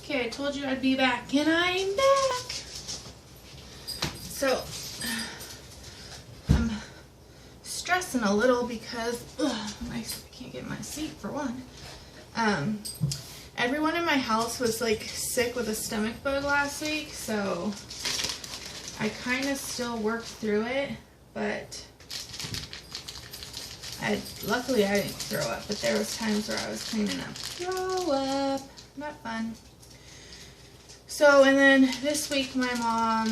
Okay, I told you I'd be back, and I'm back. So, I'm stressing a little because I can't get my seat for one. Everyone in my house was like sick with a stomach bug last week, so I kind of still worked through it, but luckily I didn't throw up, but there was times where I was cleaning up. Throw up. Not fun. So, and then this week my mom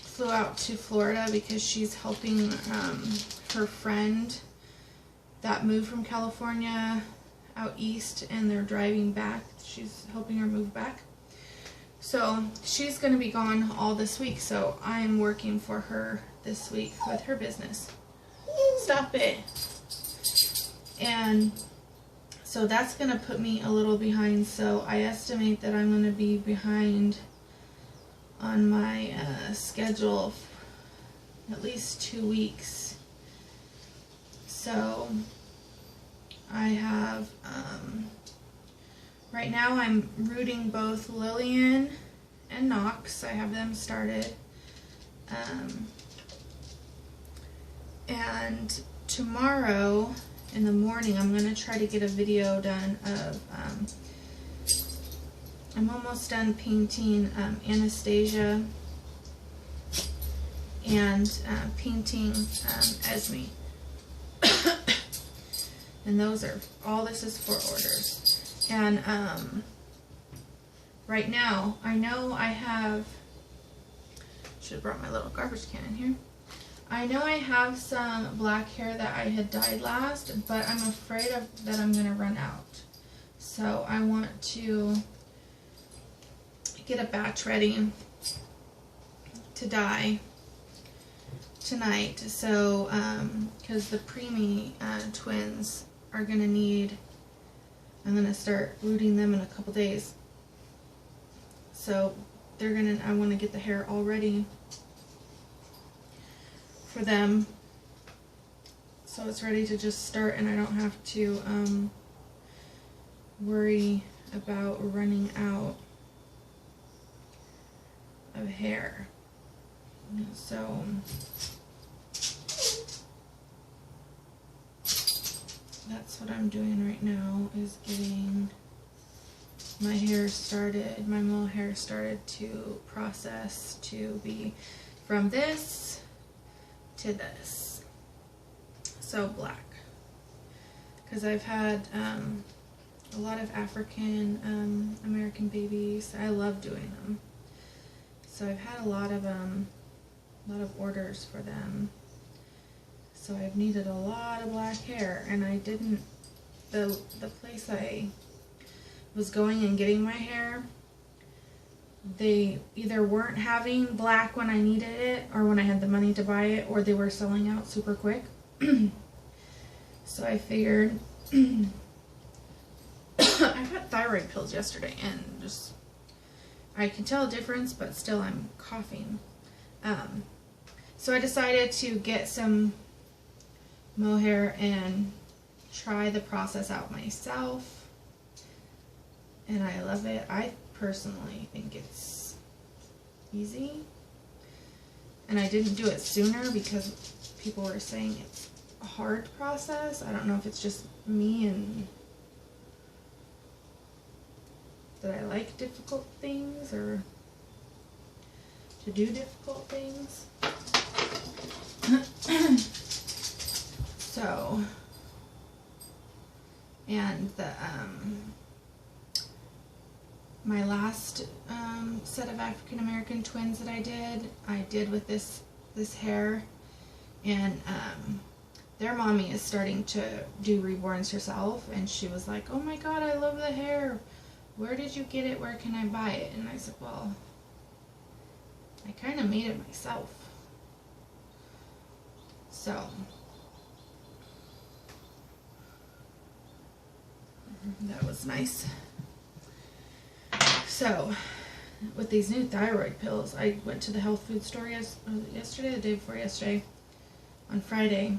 flew out to Florida because she's helping her friend that moved from California out east, and they're driving back. She's helping her move back. So she's going to be gone all this week, so I'm working for her this week with her business. Stop it. And so that's going to put me a little behind, so I estimate that I'm going to be behind on my schedule at least 2 weeks. So I have, right now I'm rooting both Lillian and Knox. I have them started. And tomorrow in the morning I'm going to try to get a video done of, I'm almost done painting Anastasia and painting Esme. And those are, all this is for orders. And right now, I know I have, should have brought my little garbage can in here. I know I have some black hair that I had dyed last, but I'm afraid that I'm going to run out. So I want to get a batch ready to dye tonight. So, because the preemie twins are going to need, I'm going to start rooting them in a couple days. So they're going to, I want to get the hair all ready for them, so it's ready to just start, and I don't have to worry about running out of hair. So that's what I'm doing right now, is getting my hair started, my mole hair started to process to be from this to this. So black. Because I've had a lot of African American babies. I love doing them. So I've had a lot of orders for them. So I've needed a lot of black hair, and I didn't, the place I was going and getting my hair, they either weren't having black when I needed it, or when I had the money to buy it, or they were selling out super quick. So I figured, I got thyroid pills yesterday, and just, I can tell a difference, but still I'm coughing. So I decided to get some mohair and try the process out myself, and I love it. I personally think it's easy, and I didn't do it sooner because people were saying it's a hard process. I don't know if it's just me and that I like difficult things, or to do difficult things. So, and the my last set of African American twins that I did with this hair, and their mommy is starting to do reborns herself, and she was like, "Oh my God, I love the hair. Where did you get it? Where can I buy it?" And I said, "Well, I kind of made it myself." So that was nice. So with these new thyroid pills, I went to the health food store yesterday, the day before yesterday, on Friday,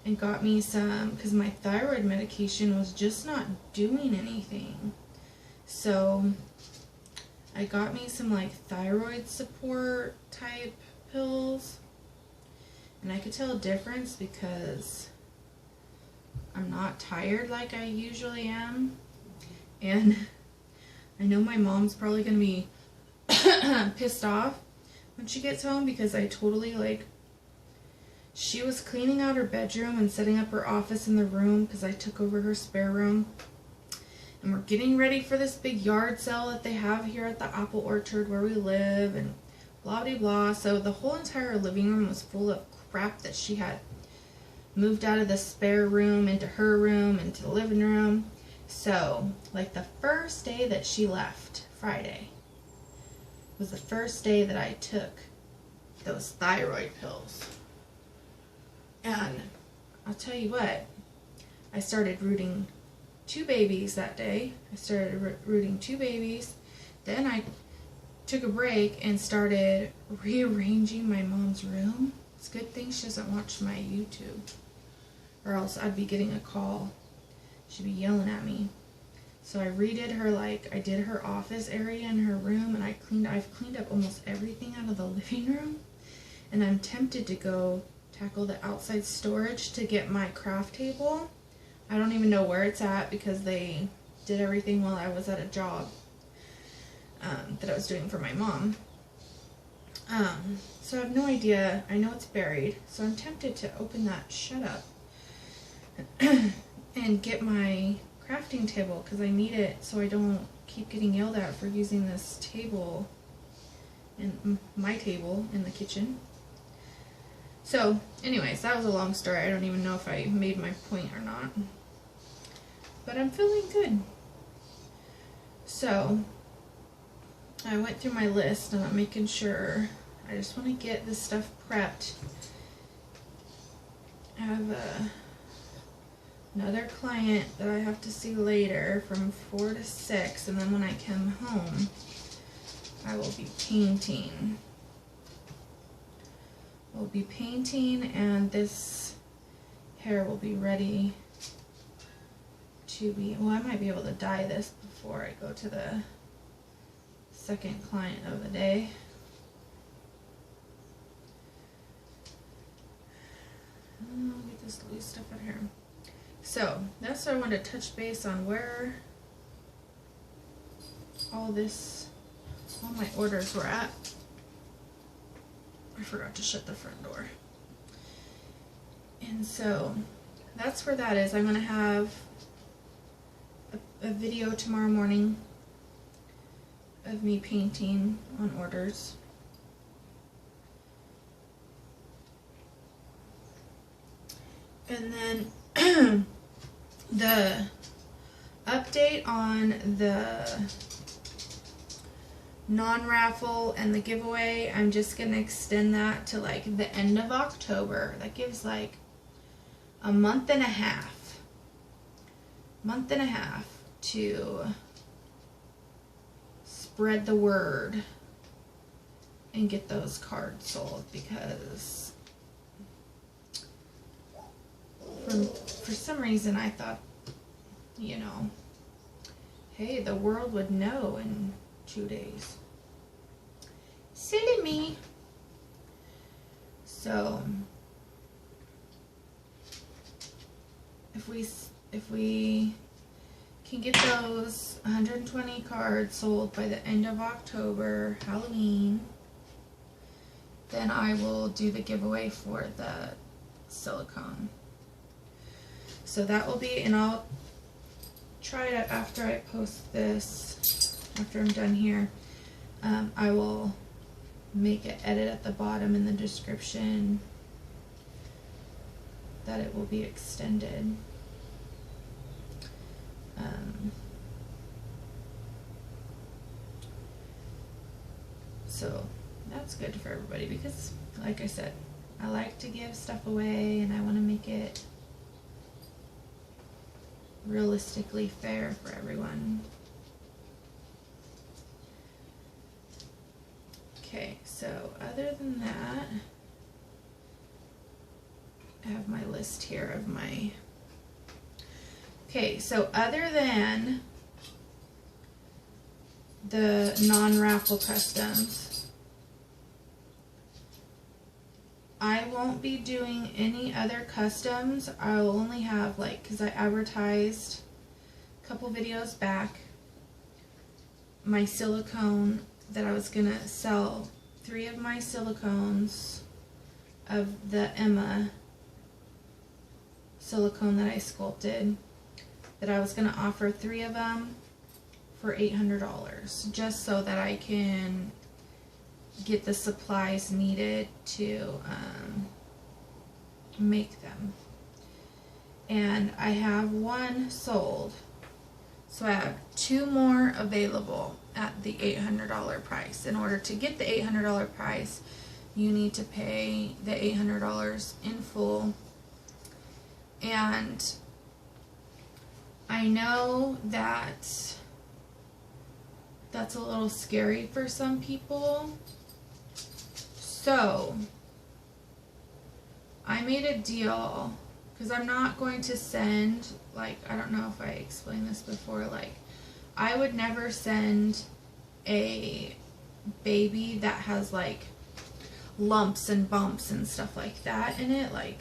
and got me some, because my thyroid medication was just not doing anything. So I got me some like thyroid support type pills, and I could tell a difference because I'm not tired like I usually am. And I know my mom's probably gonna be pissed off when she gets home because I totally like, she was cleaning out her bedroom and setting up her office in the room because I took over her spare room. And we're getting ready for this big yard sale that they have here at the apple orchard where we live, and blah blah blah. So the whole entire living room was full of crap that she had moved out of the spare room into her room, into the living room. So like the first day that she left, Friday, was the first day that I took those thyroid pills. And I'll tell you what, I started rooting 2 babies that day. I started rooting 2 babies. Then I took a break and started rearranging my mom's room. It's a good thing she doesn't watch my YouTube, or else I'd be getting a call. She'd be yelling at me. So I redid her, like I did her office area in her room, and I've cleaned up almost everything out of the living room. And I'm tempted to go tackle the outside storage to get my craft table. I don't even know where it's at because they did everything while I was at a job that I was doing for my mom. So I have no idea. I know it's buried, so I'm tempted to open that shut up and get my crafting table because I need it so I don't keep getting yelled at for using this table and my table in the kitchen. So anyways, that was a long story. I don't even know if I made my point or not, but I'm feeling good. So I went through my list and I'm making sure. I just want to get this stuff prepped. I have another client that I have to see later from 4 to 6, and then when I come home I will be painting. We'll be painting, and this hair will be ready to be, well, I might be able to dye this before I go to the second client of the day. I'll get this loose stuff out here. So that's what I wanted to touch base on, where all my orders were at. I forgot to shut the front door. And so that's where that is. I'm going to have a video tomorrow morning of me painting on orders. And then the update on the non-raffle and the giveaway, I'm just going to extend that to like the end of October. That gives like a month and a half to spread the word and get those cards sold, because for some reason I thought, you know, hey, the world would know in 2 days. Silly me. So if we can get those 120 cards sold by the end of October, Halloween, then I will do the giveaway for the silicone. So that will be, and I'll try it after I post this, after I'm done here. I will make an edit at the bottom in the description that it will be extended. So that's good for everybody, because like I said, I like to give stuff away and I want to make it realistically fair for everyone. Okay, so other than that, I have my list here of my... Okay, so other than the non-raffle customs. I won't be doing any other customs. I'll only have, like, because I advertised a couple videos back my silicone that I was gonna sell 3 of my silicones of the Emma silicone that I sculpted, that I was gonna offer 3 of them for $800, just so that I can get the supplies needed to make them. And I have 1 sold, so I have 2 more available at the $800 price. In order to get the $800 price, you need to pay the $800 in full. And I know that that's a little scary for some people. So I made a deal, because I'm not going to send, like, I don't know if I explained this before, like, I would never send a baby that has, like, lumps and bumps and stuff like that in it. Like,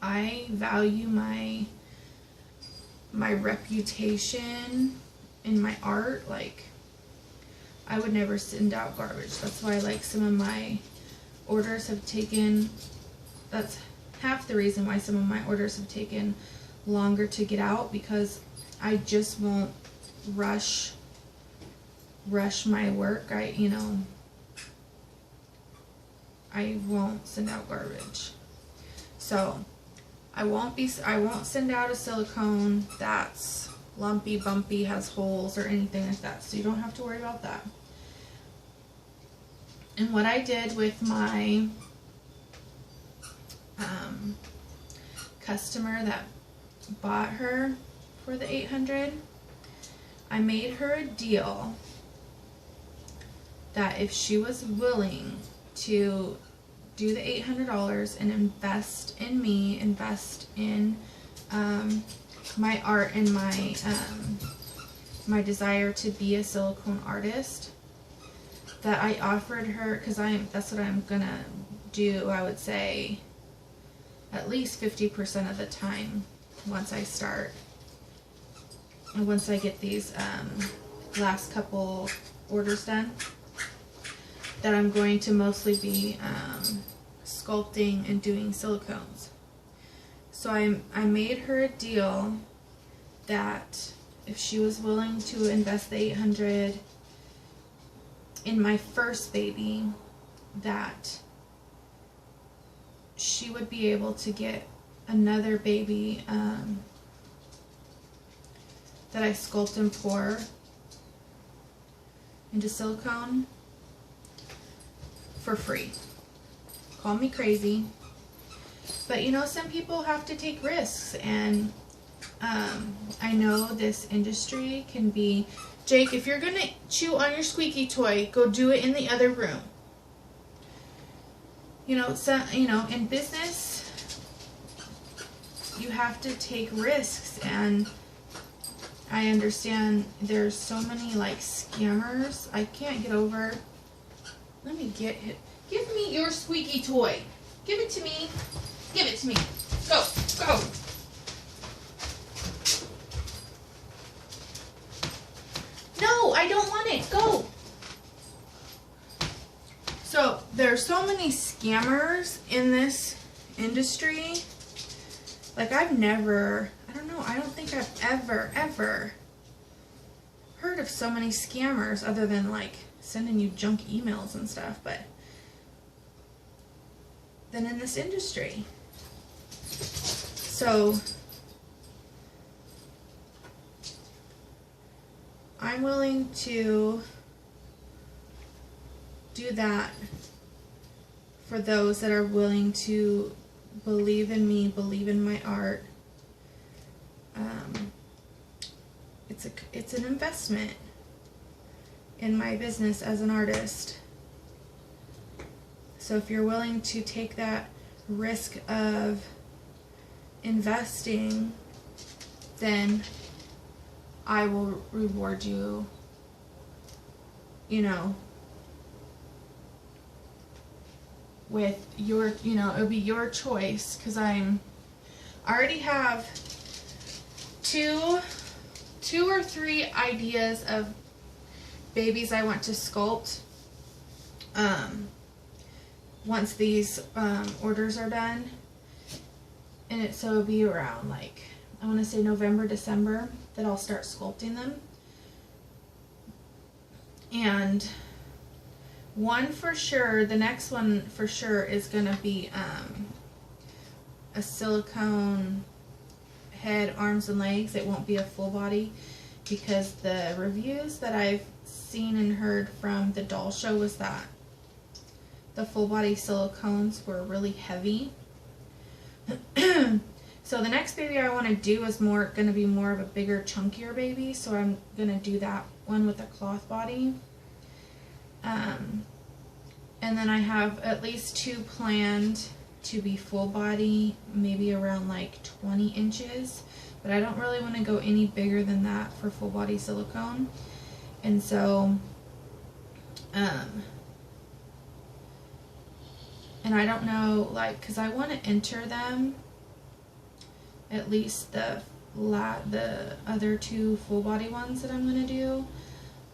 I value my reputation in my art. Like, I would never send out garbage. That's why, like, some of my orders have taken, that's half the reason why some of my orders have taken longer to get out, because I just won't rush my work. I won't send out garbage. So I won't send out a silicone that's lumpy, bumpy, has holes or anything like that. So you don't have to worry about that. And what I did with my customer that bought her for the $800, I made her a deal that if she was willing to do the $800 and invest in me, invest in my art and my desire to be a silicone artist, that I offered her, because that's what I'm gonna do, I would say at least 50% of the time once I start, and once I get these last couple orders done, that I'm going to mostly be sculpting and doing silicones. So I made her a deal that if she was willing to invest the $800 in my first baby, that she would be able to get another baby that I sculpt and pour into silicone for free. Call me crazy, but you know, some people have to take risks, and I know this industry can be, Jake, if you're gonna chew on your squeaky toy, go do it in the other room. You know, in business, you have to take risks, and I understand there's so many, like, scammers. I can't get over. Let me get it. Give me your squeaky toy. Give it to me. Give it to me. Go, go. No, I don't want it. Go. So there's so many scammers in this industry. Like, I don't think I've ever heard of so many scammers, other than, like, sending you junk emails and stuff, but than in this industry. So I'm willing to do that for those that are willing to believe in me, believe in my art. It's an investment in my business as an artist. So if you're willing to take that risk of investing, then I will reward you you know, with your, you know, it would be your choice, because I already have two or three ideas of babies I want to sculpt once these orders are done. And so it'll be around, like, I want to say November, December that I'll start sculpting them. And one for sure, the next one for sure is going to be a silicone head, arms, and legs. It won't be a full body, because the reviews that I've seen and heard from the doll show was that the full body silicones were really heavy. So the next baby I want to do is going to be more of a bigger, chunkier baby. So I'm going to do that one with a cloth body. And then I have at least 2 planned to be full body, maybe around like 20 inches. But I don't really want to go any bigger than that for full body silicone. And so, and I don't know, like, because I want to enter them, at least the other 2 full body ones that I'm going to do.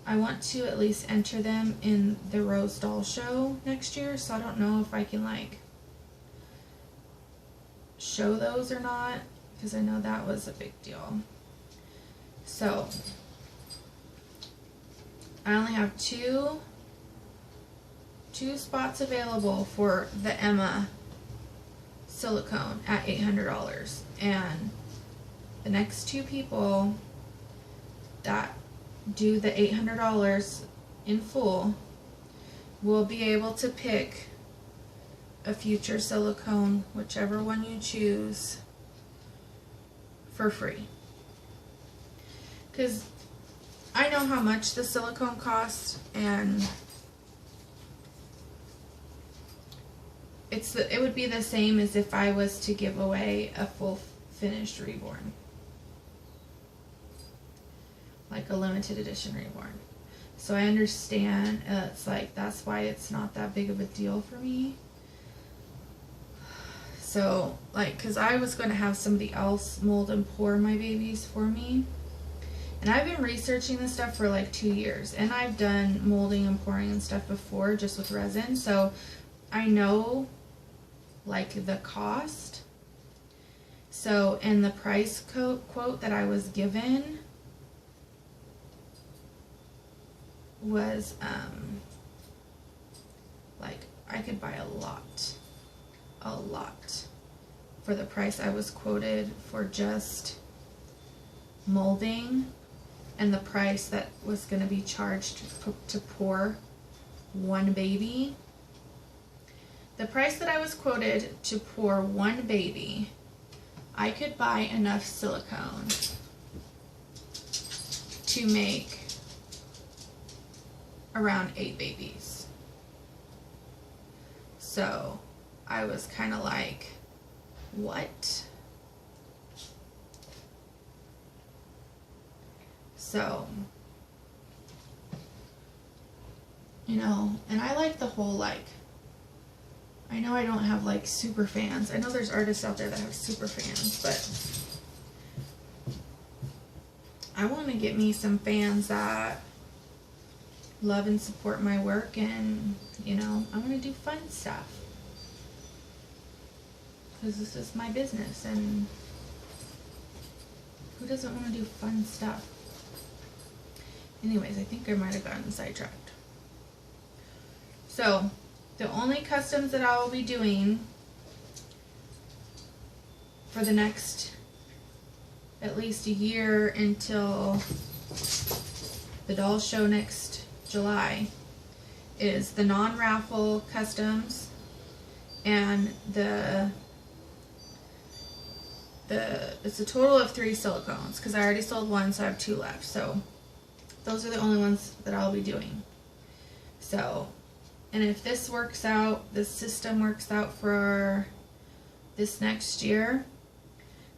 I want to at least enter them in the Rose Doll Show next year, so I don't know if I can, like, show those or not, because I know that was a big deal. So I only have two spots available for the Emma silicone at $800, and the next 2 people that do the $800 in full will be able to pick a future silicone, whichever one you choose, for free. Because I know how much the silicone costs, and it would be the same as if I was to give away a full finished reborn, like a limited edition reborn. So I understand, it's like, that's why it's not that big of a deal for me. So, like, because I was going to have somebody else mold and pour my babies for me. And I've been researching this stuff for like 2 years. And I've done molding and pouring and stuff before, just with resin. So I know, like, the cost. So, and the price quote that I was given was, like, I could buy a lot for the price I was quoted for just molding, and the price that was going to be charged to pour one baby. The price that I was quoted to pour one baby, I could buy enough silicone to make around 8 babies. So I was kind of like, what? So, you know, and I like the whole, like, I know I don't have, like, super fans. I know there's artists out there that have super fans, but I want to get me some fans that love and support my work, and, you know, I want to do fun stuff. Because this is my business, and who doesn't want to do fun stuff? Anyways, I think I might have gotten sidetracked. So, the only customs that I will be doing for the next at least a year until the doll show next July is the non-raffle customs and it's a total of 3 silicones, because I already sold 1, so I have 2 left. So those are the only ones that I'll be doing. So, and if this works out, this system works out for this next year,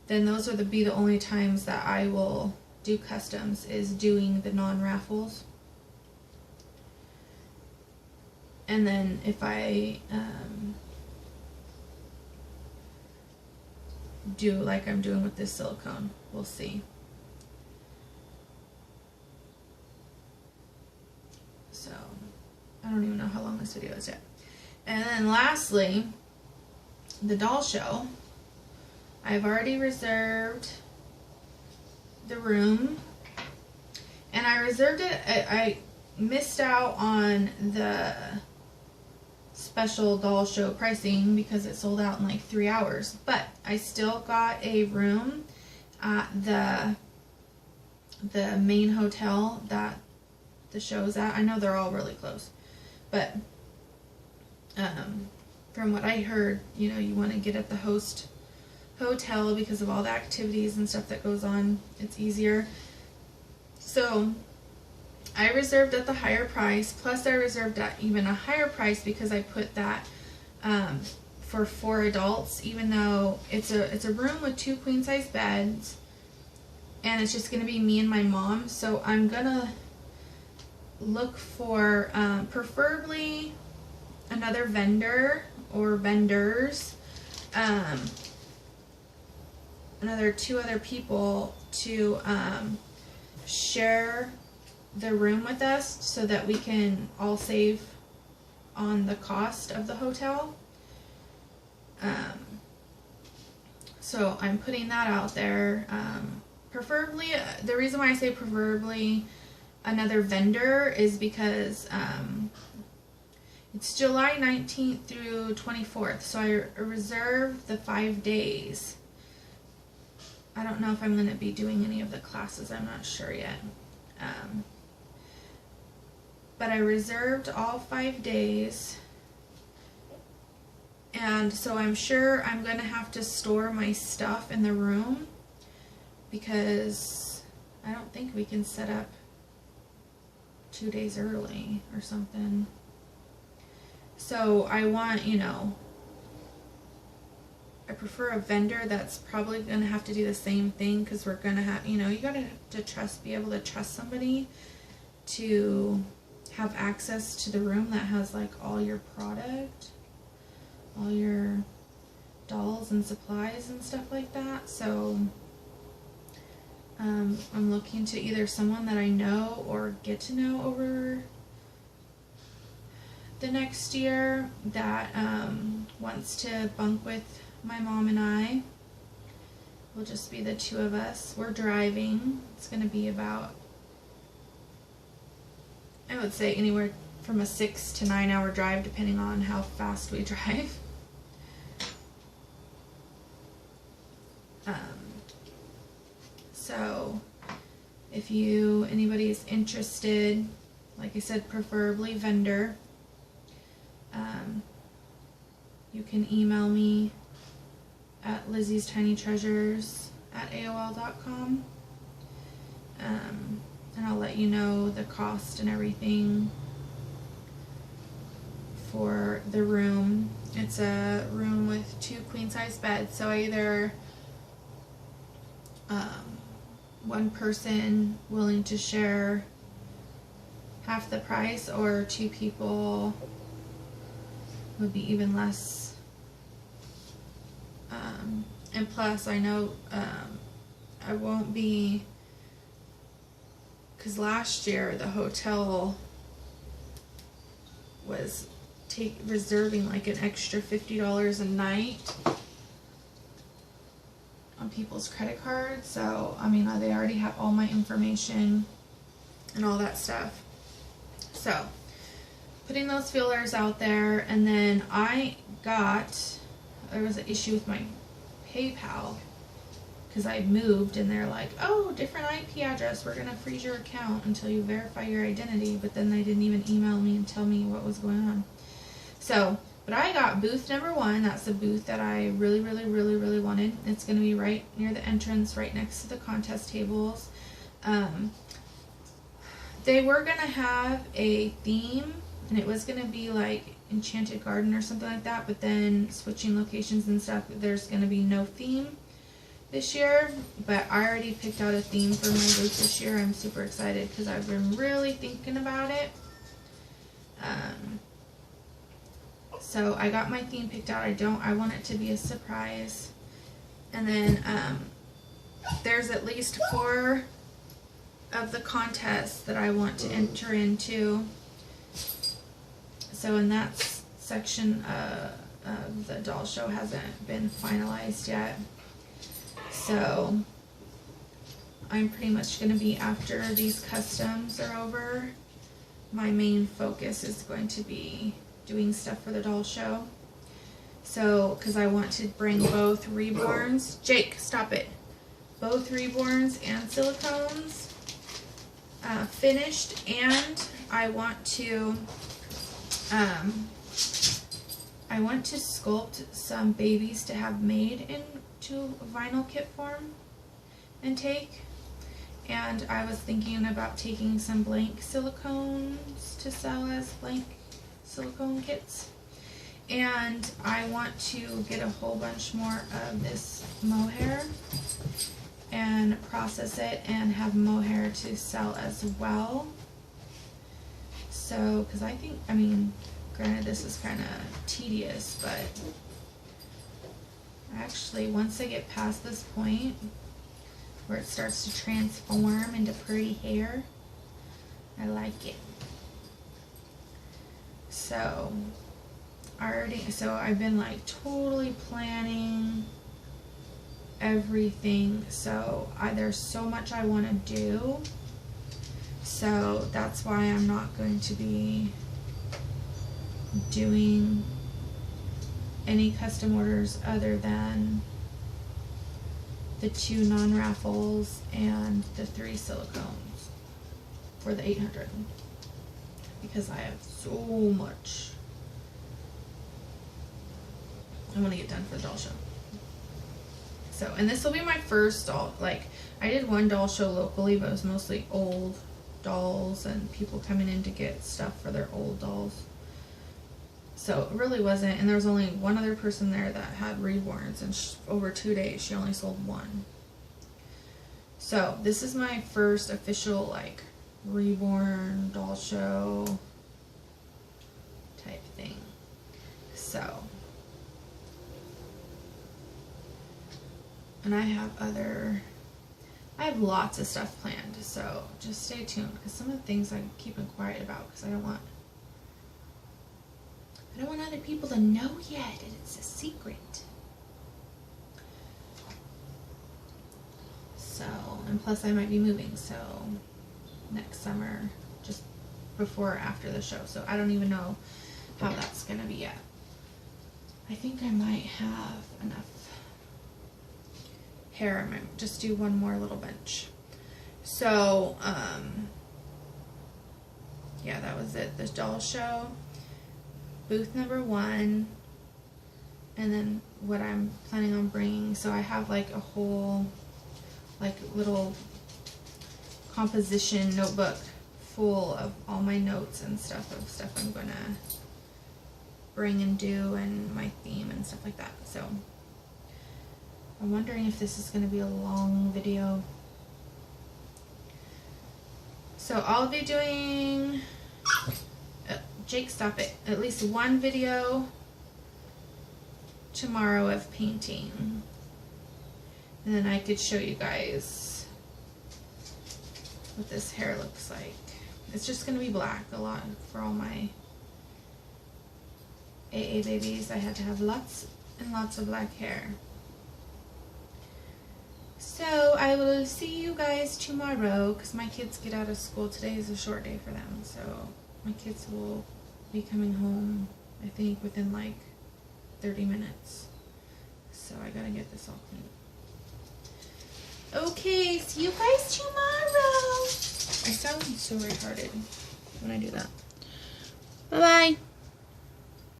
then those are be the only times that I will do customs, is doing the non-raffles. And then if I do like I'm doing with this silicone, we'll see. So I don't even know how long this video is yet. And then lastly, the doll show. I've already reserved the room, and I reserved it. I missed out on the special doll show pricing because it sold out in like 3 hours, but I still got a room at the main hotel that the show's at. I know they're all really close, but from what I heard, you know, you want to get at the host hotel because of all the activities and stuff that goes on. It's easier. So I reserved at the higher price, plus I reserved at even a higher price because I put that for 4 adults, even though it's a room with 2 queen size beds, and it's just gonna be me and my mom. So I'm gonna look for preferably another vendor or vendors, another 2 other people to share the room with us so that we can all save on the cost of the hotel. So I'm putting that out there. Preferably, the reason why I say preferably another vendor is because it's July 19th through 24th, so I reserved the 5 days. I don't know if I'm going to be doing any of the classes, I'm not sure yet. But I reserved all 5 days, and so I'm sure I'm going to have to store my stuff in the room because I don't think we can set up 2 days early or something. So I want, you know, I prefer a vendor that's probably going to have to do the same thing, because we're going to have, you know, you got to trust, be able to trust somebody to have access to the room that has like all your product, all your dolls and supplies and stuff like that. So I'm looking to either someone that I know or get to know over the next year that wants to bunk with my mom and I. We'll just be the 2 of us. We're driving. It's going to be about, I would say, anywhere from a 6 to 9 hour drive depending on how fast we drive. So if anybody is interested, like I said, preferably vendor, you can email me at lizzie'stinytreasures@aol.com, and I'll let you know the cost and everything for the room. It's a room with 2 queen size beds, so either one person willing to share half the price, or 2 people would be even less. And plus I know I won't be, because last year the hotel was reserving like an extra $50 a night on people's credit cards. So I mean, they already have all my information and all that stuff. So putting those feelers out there. And then there was an issue with my PayPal because I moved, and they're like, oh, different IP address, we're gonna freeze your account until you verify your identity. But then they didn't even email me and tell me what was going on. So, but I got booth number 1. That's the booth that I really, really, really, really wanted. It's gonna be right near the entrance, right next to the contest tables. They were gonna have a theme, and it was gonna be like Enchanted Garden or something like that, but then switching locations and stuff, there's gonna be no theme this year. But I already picked out a theme for my booth this year. I'm super excited because I've been really thinking about it. So I got my theme picked out. I want it to be a surprise. And then there's at least 4 of the contests that I want to enter into. So in that section of the doll show hasn't been finalized yet. So I'm pretty much going to be, after these customs are over, my main focus is going to be doing stuff for the doll show. So, because I want to bring both reborns, Jake, stop it, both reborns and silicones finished, and I want to sculpt some babies to have made into vinyl kit form and take. And I was thinking about taking some blank silicones to sell as blank silicone kits. And I want to get a whole bunch more of this mohair and process it and have mohair to sell as well. So, because I think, I mean, granted this is kind of tedious, but actually once I get past this point where it starts to transform into pretty hair, I like it. So I've been like totally planning everything. So there's so much I want to do. So that's why I'm not going to be doing any custom orders other than the 2 non-raffles and the 3 silicones for the 800, because I have so much I want to get done for the doll show. So, and this will be my first doll, like, I did one doll show locally, but it was mostly old dolls and people coming in to get stuff for their old dolls. So it really wasn't, and there was only one other person there that had reborns, and over 2 days she only sold 1. So this is my first official like reborn doll show type thing. So, and I have lots of stuff planned, so just stay tuned, because some of the things I'm keeping quiet about because I don't want other people to know yet, and it's a secret. So, and plus I might be moving, so next summer, just before or after the show. So I don't even know how that's gonna be yet. I think I might have enough hair. I might just do one more little bunch. So, yeah, that was it. The doll show. Booth number 1, and then what I'm planning on bringing. So I have like a whole like little composition notebook full of all my notes and stuff I'm gonna bring and do, and my theme and stuff like that. So I'm wondering if this is gonna be a long video. So I'll be doing Jake, stop it. At least one video tomorrow of painting. And then I could show you guys what this hair looks like. It's just going to be black a lot for all my AA babies. I had to have lots and lots of black hair. So I will see you guys tomorrow, because my kids get out of school. Today is a short day for them. So my kids will be coming home, I think, within like 30 minutes. So I gotta get this all clean. Okay, see you guys tomorrow. I sound so retarded when I do that. Bye-bye.